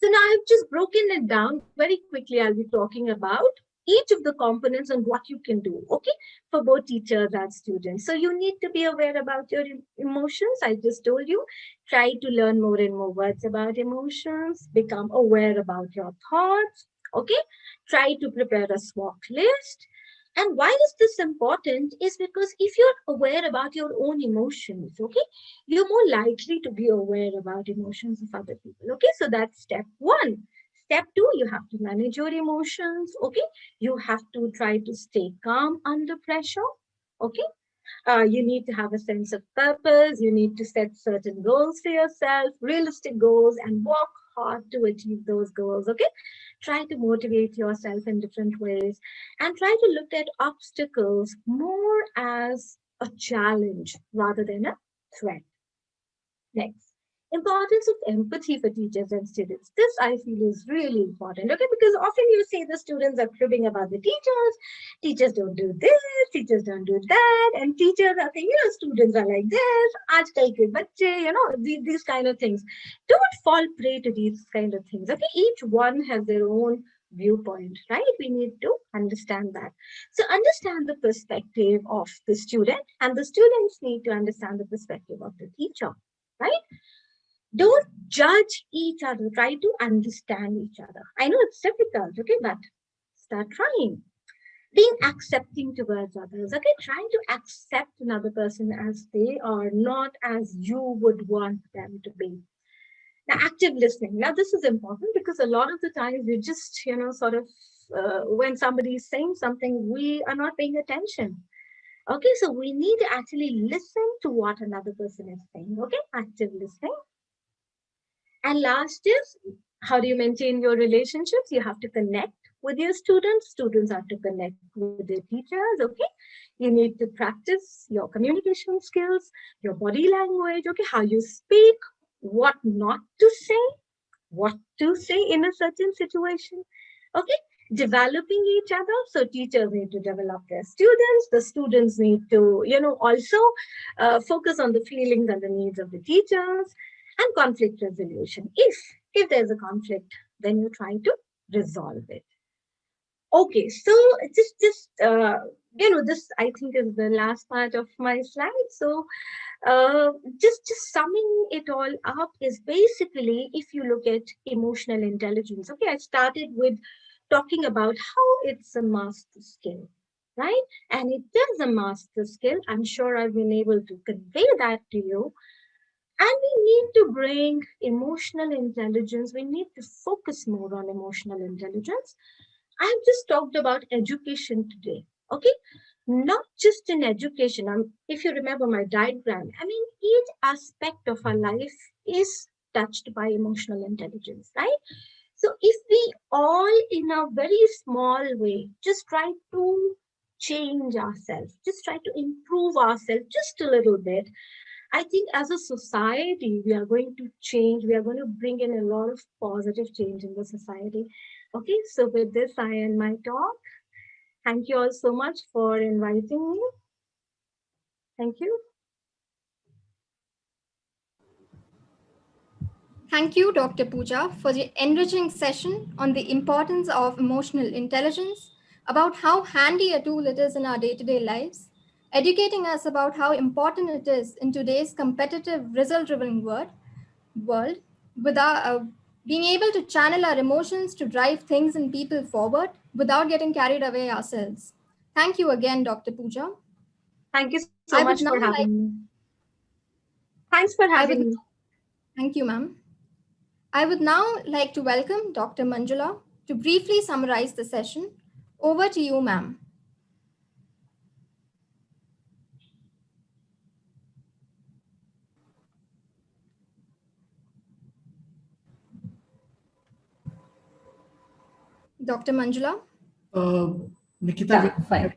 So now I've just broken it down very quickly. I'll be talking about each of the components and what you can do, okay, for both teachers and students. So you need to be aware about your emotions. I just told you, try to learn more and more words about emotions, become aware about your thoughts, okay, try to prepare a SWOT list. And why is this important is because if you're aware about your own emotions, okay, you're more likely to be aware about emotions of other people. Okay, so that's step one. Step two, you have to manage your emotions. Okay, you have to try to stay calm under pressure. Okay, you need to have a sense of purpose. You need to set certain goals for yourself, realistic goals, and work hard to achieve those goals. Okay, try to motivate yourself in different ways and try to look at obstacles more as a challenge rather than a threat. Next, importance of empathy for teachers and students. This I feel is really important, okay? Because often you see the students are cribbing about the teachers don't do this, teachers don't do that, and teachers are saying, students are like this, aajkal ke bacche, these kind of things. Don't fall prey to these kind of things, okay? Each one has their own viewpoint, right? We need to understand that. So understand the perspective of the student, and the students need to understand the perspective of the teacher, right? Don't judge each other. Try to understand each other. I know it's difficult, okay, but start trying. Being accepting towards others, okay? Trying to accept another person as they are, not as you would want them to be. Now, active listening. Now, this is important because a lot of the times we just, sort of, when somebody is saying something, we are not paying attention. Okay, so we need to actually listen to what another person is saying. Okay, active listening. And last is, how do you maintain your relationships? You have to connect with your students. Students have to connect with their teachers. Okay, you need to practice your communication skills, your body language. Okay, how you speak, what not to say, what to say in a certain situation. Okay, developing each other. So teachers need to develop their students. The students need to, also focus on the feelings and the needs of the teachers. And conflict resolution. If there's a conflict, then you try to resolve it. Okay, so just this I think is the last part of my slide. So just summing it all up is basically, if you look at emotional intelligence, okay, I started with talking about how it's a master skill, right? And it is a master skill. I'm sure I've been able to convey that to you. And we need to bring emotional intelligence. We need to focus more on emotional intelligence. I've just talked about education today. Okay, not just in education. If you remember my diagram, I mean, each aspect of our life is touched by emotional intelligence, right? So if we all, in a very small way, just try to change ourselves, just try to improve ourselves just a little bit, I think as a society, we are going to change. We are going to bring in a lot of positive change in the society. Okay, so with this, I end my talk. Thank you all so much for inviting me. Thank you. Thank you, Dr. Pooja, for the enriching session on the importance of emotional intelligence, about how handy a tool it is in our day to day lives, educating us about how important it is in today's competitive, result driven world, without being able to channel our emotions to drive things and people forward without getting carried away ourselves. Thank you again, Dr. Pooja. Thank you so much I for would now having like, me. Thanks for I having would, me. thank you, ma'am. I would now like to welcome Dr. Manjula to briefly summarize the session. Over to you, ma'am. Dr. Manjula? Uh, Nikita, Yeah, fine.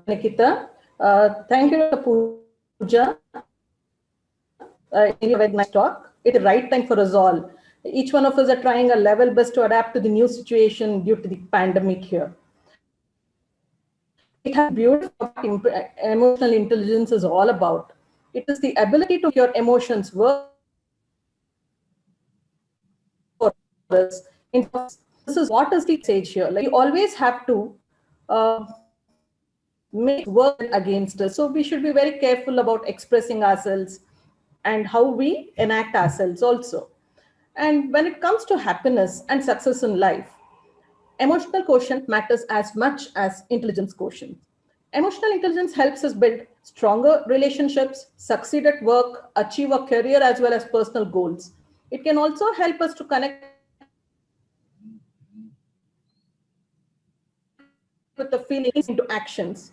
Nikita, thank you, Dr. Pooja. It was a very nice talk. It's the right time for us all. Each one of us are trying our level best to adapt to the new situation due to the pandemic here. It has beautiful emotional intelligence is all about. It is the ability to your emotions work for us. This is what is the message here. Like, we always have to make work against us. So we should be very careful about expressing ourselves and how we enact ourselves also. And when it comes to happiness and success in life, emotional quotient matters as much as intelligence quotient. Emotional intelligence helps us build stronger relationships, succeed at work, achieve a career as well as personal goals. It can also help us to connect with the feelings into actions,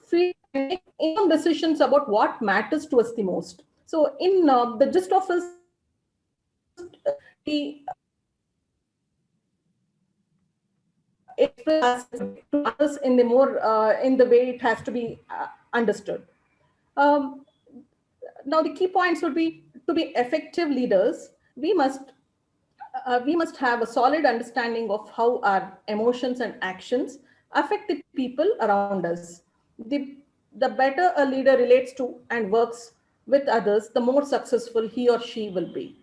feel and make informed decisions about what matters to us the most. So, in the gist of us, the express to others in the more in the way it has to be understood. Um, Now, the key points would be to be effective leaders. We must have a solid understanding of how our emotions and actions affect the people around us. The better a leader relates to and works with others, the more successful he or she will be.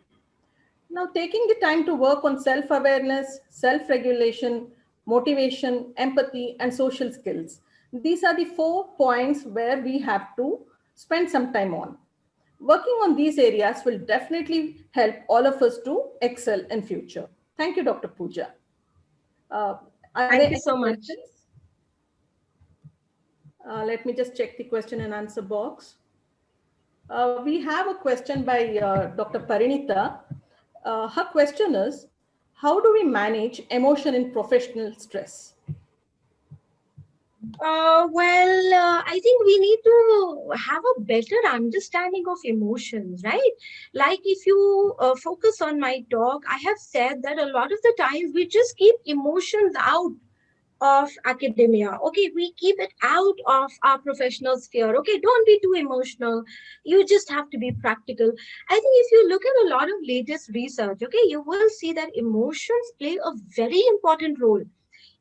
Now, taking the time to work on self awareness, self regulation, motivation, empathy, and social skills. These are the 4 points where we have to spend some time on. Working on these areas will definitely help all of us to excel in future. Thank you, Dr. Pooja. Are there Thank you any so much. questions? Let me just check the question and answer box. We have a question by Dr. Parinita. Her question is, how do we manage emotion in professional stress? I think we need to have a better understanding of emotions, right? Like if you focus on my talk, I have said that a lot of the times we just keep emotions out of academia. Okay, we keep it out of our professional sphere. Okay, don't be too emotional. You just have to be practical. I think if you look at a lot of latest research, okay, you will see that emotions play a very important role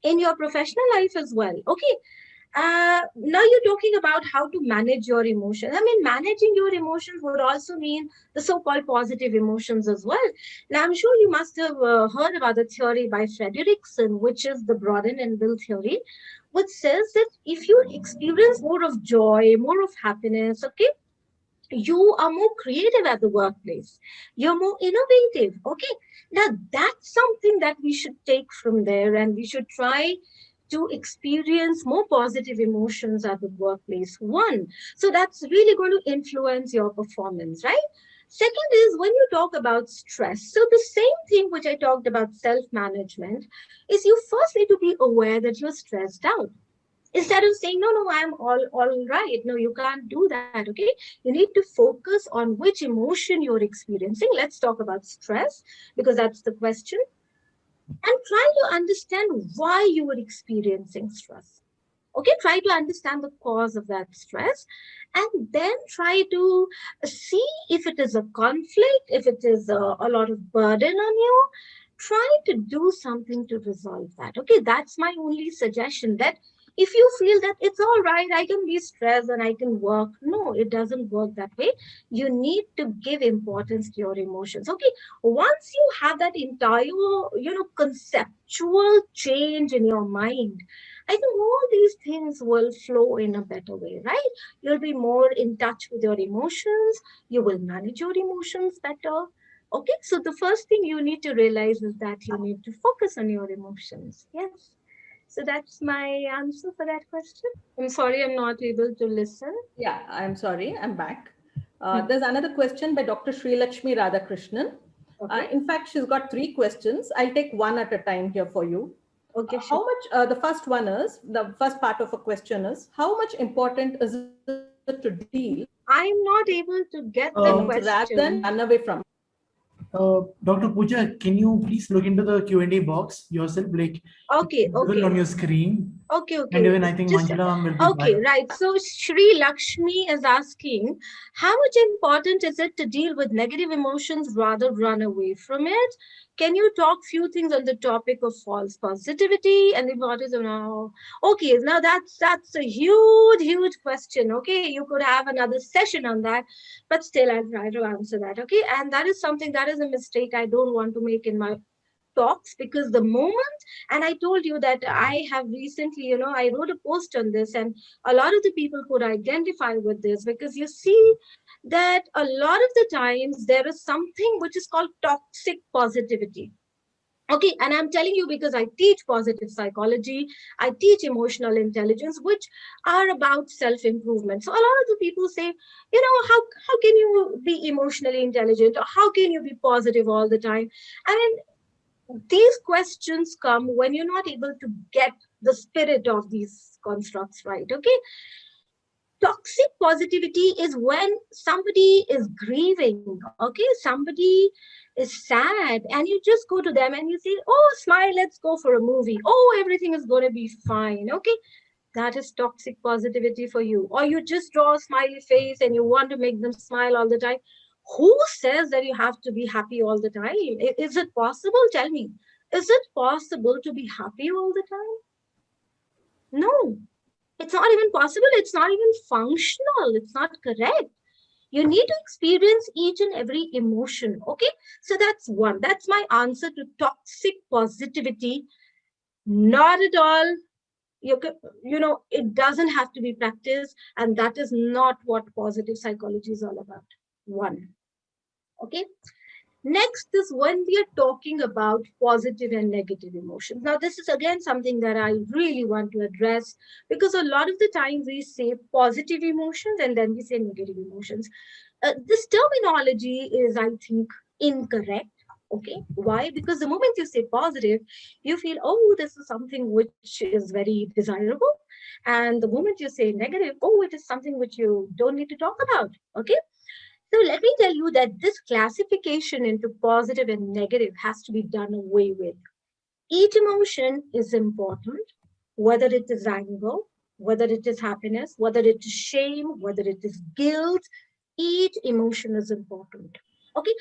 in your professional life as well. Okay, Now you're talking about how to manage your emotions. I mean, managing your emotions would also mean the so-called positive emotions as well. Now, I'm sure you must have heard about the theory by Frederickson, which is the broaden and build theory, which says that if you experience more of joy, more of happiness, okay, you are more creative at the workplace. You're more innovative. Okay. Now that's something that we should take from there, and we should try to experience more positive emotions at the workplace. One, so that's really going to influence your performance, right? Second is when you talk about stress. So the same thing which I talked about self-management is you first need to be aware that you're stressed out. Instead of saying, no, no, I'm all right. No, you can't do that. Okay. You need to focus on which emotion you're experiencing. Let's talk about stress because that's the question. And try to understand why you were experiencing stress. Okay, try to understand the cause of that stress, and then try to see if it is a conflict, if it is a lot of burden on you. Try to do something to resolve that. Okay, that's my only suggestion. That if you feel that it's all right, I can be stressed and I can work. No, it doesn't work that way. You need to give importance to your emotions. Okay, once you have that entire, conceptual change in your mind, I think all these things will flow in a better way, right? You'll be more in touch with your emotions. You will manage your emotions better. Okay, so the first thing you need to realize is that you need to focus on your emotions. Yes. So that's my answer for that question. I'm sorry I'm not able to listen. Yeah, I'm sorry, I'm back. There's another question by Dr. Sri Lakshmi Radhakrishnan. Okay. In fact, she's got 3 questions. I'll take one at a time here for you. Okay, How sure. much, the first one is, the first part of a question is, how much important is it to deal I'm not able to get the Uh, rather than question. run away from? Dr. Pooja, can you please look into the Q&A box yourself, like Okay, visible okay. on your screen? Okay, And okay. even I think Just Manjula will be okay, back. right. So Sri Lakshmi is asking, how much important is it to deal with negative emotions rather run away from it? Can you talk few things on the topic of false positivity and the what is now? Okay, now that's a huge question. Okay, you could have another session on that, but still I'll try to answer that. Okay, and that is something that is a mistake I don't want to make in my talks, because the moment, and I told you that I have recently, I wrote a post on this, and a lot of the people could identify with this, because you see that a lot of the times there is something which is called toxic positivity. Okay, and I'm telling you because I teach positive psychology, I teach emotional intelligence, which are about self-improvement. So a lot of the people say, how can you be emotionally intelligent, or how can you be positive all the time? I mean, these questions come when you're not able to get the spirit of these constructs right. Okay, toxic positivity is when somebody is grieving. Okay, somebody is sad, and you just go to them and you say, oh, smile, let's go for a movie, oh, everything is going to be fine. Okay, that is toxic positivity for you. Or you just draw a smiley face and you want to make them smile all the time. Who says that you have to be happy all the time? Is it possible? Tell me. Is it possible to be happy all the time? No, it's not even possible. It's not even functional. It's not correct. You need to experience each and every emotion. Okay, so that's one. That's my answer to toxic positivity. Not at all. It doesn't have to be practiced, and that is not what positive psychology is all about. One. Okay. Next is when we are talking about positive and negative emotions. Now, this is again something that I really want to address, because a lot of the time we say positive emotions and then we say negative emotions. This terminology is, I think, incorrect. Okay, why? Because the moment you say positive, you feel, oh, this is something which is very desirable, and the moment you say negative, oh, it is something which you don't need to talk about. Okay, so let me tell you that this classification into positive and negative has to be done away with. Each emotion is important, whether it is anger, whether it is happiness, whether it is shame, whether it is guilt. Each emotion is important. Okay.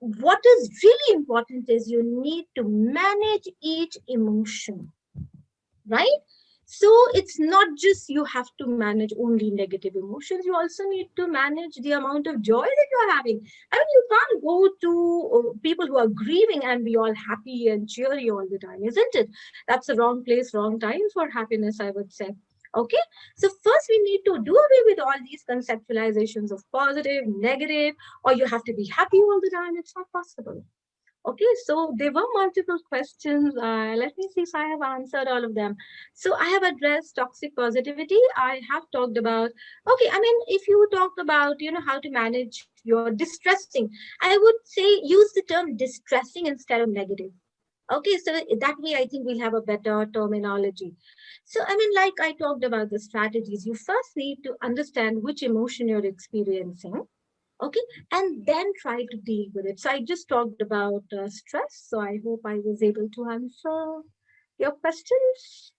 What is really important is you need to manage each emotion, right? So it's not just you have to manage only negative emotions. You also need to manage the amount of joy that you're having. I mean, you can't go to people who are grieving and be all happy and cheery all the time, isn't it? That's the wrong place, wrong time for happiness, I would say. Okay, so first we need to do away with all these conceptualizations of positive, negative, or you have to be happy all the time. It's not possible. Okay, so there were multiple questions. Let me see if I have answered all of them. So I have addressed toxic positivity. I have talked about, okay, I mean, if you talk about, how to manage your distressing, I would say use the term distressing instead of negative. Okay, so that way I think we'll have a better terminology. So, I mean, like I talked about the strategies, you first need to understand which emotion you're experiencing. Okay, and then try to deal with it. So I just talked about stress. So I hope I was able to answer your questions.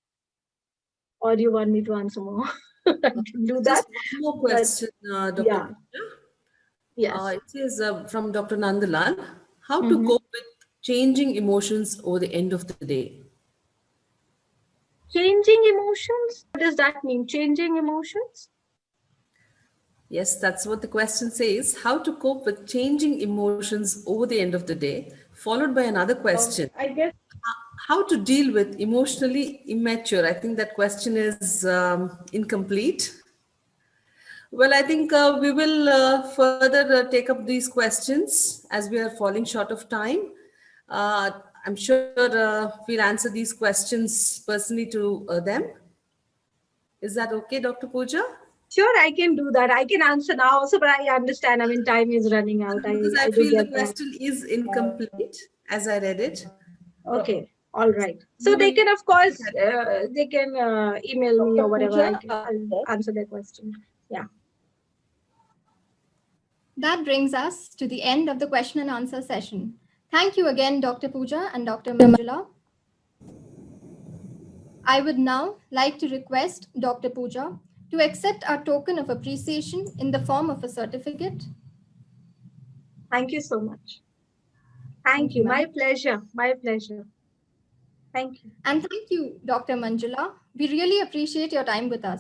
Or do you want me to answer more? I can do that. Just one more question, Dr. Yeah. Pooja. Yes. It is from Dr. Nandalal. How to Mhm. cope with changing emotions over the end of the day? Changing emotions. What does that mean? Changing emotions? Yes, that's what the question says. How to cope with changing emotions over the end of the day, followed by another question. I guess. How to deal with emotionally immature? I think that question is incomplete. Well, I think we will further take up these questions as we are falling short of time. I'm sure we'll answer these questions personally to them. Is that okay, Dr. Pooja? Sure, I can do that. I can answer now also, but I understand. I mean, time is running out. Because I I do feel the get that. question is incomplete as I read it. Okay, all right. So We they will can, of course, look at it. they can email me or whatever. Pooja, I'll answer their question. Yeah. That brings us to the end of the question and answer session. Thank you again, Dr. Pooja and Dr. Manjula. I would now like to request Dr. Pooja to accept our token of appreciation in the form of a certificate. Thank you so much. Thank you. My ma'am. pleasure. My pleasure. Thank you. And thank you, Dr. Manjula. We really appreciate your time with us.